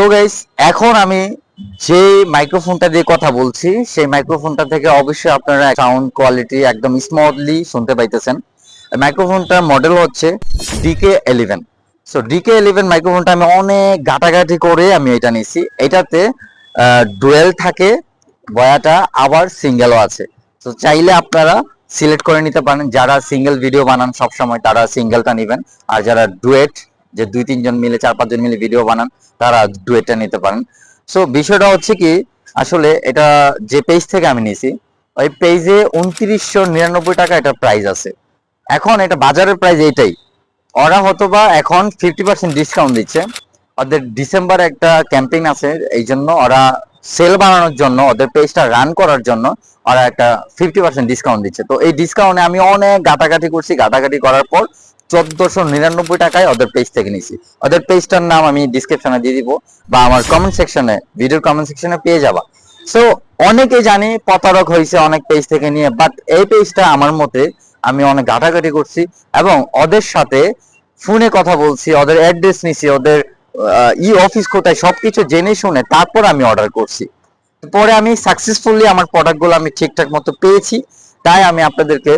তো গাইস, এখন আমি যে মাইক্রোফোনটা দিয়ে কথা বলছি সেই মাইক্রোফোনটা থেকে অবশ্যই আপনারা সাউন্ড কোয়ালিটি একদম স্মুথলি শুনতে পাইতেছেন। মাইক্রোফোনটার মডেল হচ্ছে DK11। সো DK11 মাইক্রোফোনটা আমি অনেক ঘাটাঘাটি করে আমি এটা নিছি। এটাতে ডুয়েল থাকে বয়াটা, আবার সিঙ্গেলও আছে। তো চাইলে আপনারা সিলেক্ট করে নিতে পারেন। যারা সিঙ্গেল ভিডিও বানান সব সময় তারা সিঙ্গেলটা নেবেন, আর যারা ডুয়েট, যে 2-3 জন মিলে 4-5 জন মিলে ভিডিও বানান, তারা ডুয়েটটা নিতে পারেন। সো বিষয়টা হচ্ছে কি, আসলে এটা যে পেজ থেকে আমি নিছি ওই পেজে 2999 টাকা এটা প্রাইস আছে। এখন এটা বাজারের প্রাইস এইটাই। ওরা হয়তোবা এখন 50% ডিসকাউন্ট দিচ্ছে। ওদের ডিসেম্বর একটা ক্যাম্পেইন আছে, এই জন্য ওরা সেল বানানোর জন্য, ওদের পেজটা রান করার জন্য ওরা একটা 50% ডিসকাউন্ট দিচ্ছে। তো এই ডিসকাউন্টে আমি অনেক ঘাটাঘাটি করছি, ঘাটাঘাটি করার পর 1499 টাকায় ওদের পেজ থেকে নিছি। ওদের পেজটার নাম আমি ডিসক্রিপশনে দিয়ে দিব, বা আমার কমেন্ট সেকশনে, ভিডিওর কমেন্ট সেকশনে পেয়ে যাবা। সো অনেকে জানি প্রতারক হয়েছে অনেক পেজ থেকে নিয়ে, বাট এই পেজটা আমার মতে আমি অনেক ঘাটাঘাটি করছি এবং ওদের সাথে ফোনে কথা বলছি, ওদের অ্যাড্রেস নিছি, ওদের অফিস কোথায় সবকিছু জেনে শুনে তারপর আমি অর্ডার করছি। পরে আমি সাকসেসফুলি আমার প্রোডাক্টগুলো আমি ঠিকঠাক মতো পেয়েছি। তাই আমি আপনাদেরকে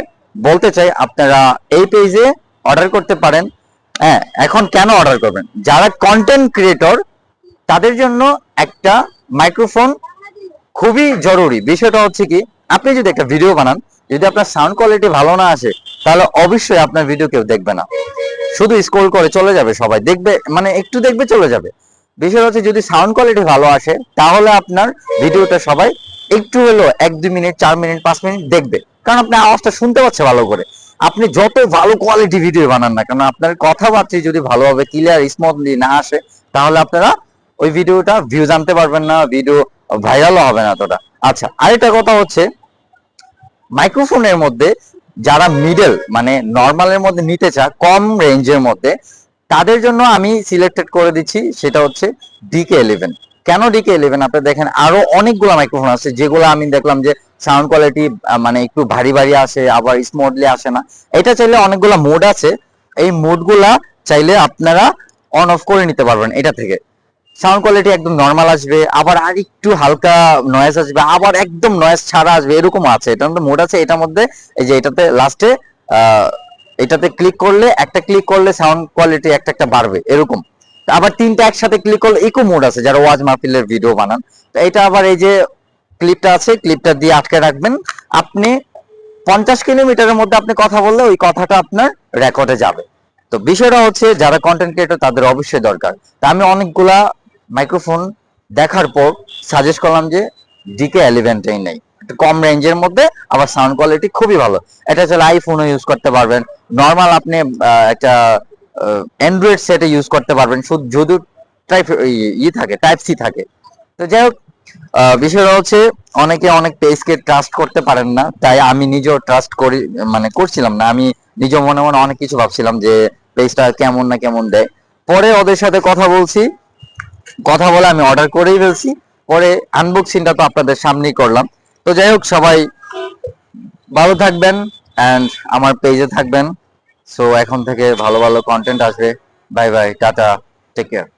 বলতে চাই আপনারা এই পেজে অর্ডার করতে পারেন। হ্যাঁ, এখন কেন অর্ডার করবেন? যারা কন্টেন্ট ক্রিয়েটর তাদের জন্য একটা মাইক্রোফোন খুবই জরুরি। বিষয়টা হচ্ছে কি, আপনি যদি একটা ভিডিও বানান, যদি আপনার সাউন্ড কোয়ালিটি ভালো না আসে, তাহলে অবশ্যই আপনার ভিডিও কেউ দেখবে না, শুধু স্ক্রল করে চলে যাবে। সবাই দেখবে, মানে একটু দেখবে চলে যাবে। বিষয় হচ্ছে যদি সাউন্ড কোয়ালিটি ভালো আসে, তাহলে আপনার ভিডিওটা সবাই একটু হলেও 1-2 মিনিট, 4 মিনিট, 5 মিনিট দেখবে, কারণ আপনি আওয়াজটা শুনতে পাচ্ছে ভালো করে। আপনি যত ভালো কোয়ালিটি ভিডিও বানান না কেন, আপনার কথাবার্তা যদি ভালোভাবে ক্লিয়ার স্মুথলি না আসে, তাহলে আপনারা ওই ভিডিওটা ভিউজ আনতে পারবেন না, ভিডিও ভাইরালও হবে না এতটা। আচ্ছা, আরেকটা কথা হচ্ছে, মাইক্রোফোনের মধ্যে যারা মিডল মানে নর্মালের মধ্যে নিতে চায়, কম রেঞ্জের মধ্যে, তাদের জন্য আমি সিলেক্টেড করে দিচ্ছি, সেটা হচ্ছে DK11। কেন DK11? আপনি দেখেন আরো অনেকগুলো মাইক্রোফোন আছে যেগুলো আমি দেখলাম যে সাউন্ড কোয়ালিটি মানে একটু ভারী ভারী আসে, আবার স্মুথলি আসে না। এটা চাইলে অনেকগুলো মোড আছে, এই মোডগুলা চাইলে আপনারা অন অফ করে নিতে পারবেন। এটা থেকে সাউন্ড কোয়ালিটি একদম নর্মাল আসবে, আবার আর একটু হালকা নয়েজ আসবে, আবার একদম নয়েজ ছাড়া আসবে, এরকম আছে। এটার মধ্যে মোড আছে, এটার মধ্যে এই যে এটাতে লাস্টে এটাতে ক্লিক করলে, একটা ক্লিক করলে সাউন্ড কোয়ালিটি একটা একটা বাড়বে এরকম। আবার 3টা একসাথে ক্লিক করলে ইকো মোড আছে, যারা ওয়াজ মাহফিলের ভিডিও বানান। তো এটা আবার এই যে ক্লিপটা আছে, ক্লিপটা দিয়ে আটকে রাখবেন। আপনি 50 কিলোমিটারের মধ্যে আপনি কথা বললে ওই কথাটা আপনার রেকর্ডে যাবে। তো বিষয়টা হচ্ছে যারা কন্টেন্ট ক্রিয়েটর তাদের অবশ্যই দরকার। তা আমি অনেকগুলা মাইক্রোফোন দেখার পর সাজেস্ট করলাম যে DK11টাই নেই, একটু কম রেঞ্জের মধ্যে, আবার সাউন্ড কোয়ালিটি খুবই ভালো। এটা চাইলে আইফোনও ইউজ করতে পারবেন, নর্মাল আপনি একটা অ্যান্ড্রয়েড সেটে ইউজ করতে পারবেন, শুধু যদি টাইপ থাকে, টাইপ সি থাকে। তো যাই হোক, বিষয়টা হচ্ছে অনেকে অনেক পেজকে ট্রাস্ট করতে পারেন না, তাই আমি নিজেও ট্রাস্ট করি, মানে করছিলাম না। আমি নিজে মনে মনে অনেক কিছু ভাবছিলাম যে পেজটা কেমন না কেমন দেয়। পরে ওদের সাথে কথা বলছি, কথা বলে আমি অর্ডার করেই ফেলছি। পরে আনবক্সিংটা তো আপনাদের সামনেই করলাম। তো যাই হোক, সবাই ভালো থাকবেন অ্যান্ড আমার পেজে থাকবেন। সো এখন থেকে ভালো ভালো কন্টেন্ট আসবে। Bye bye, tata, take care.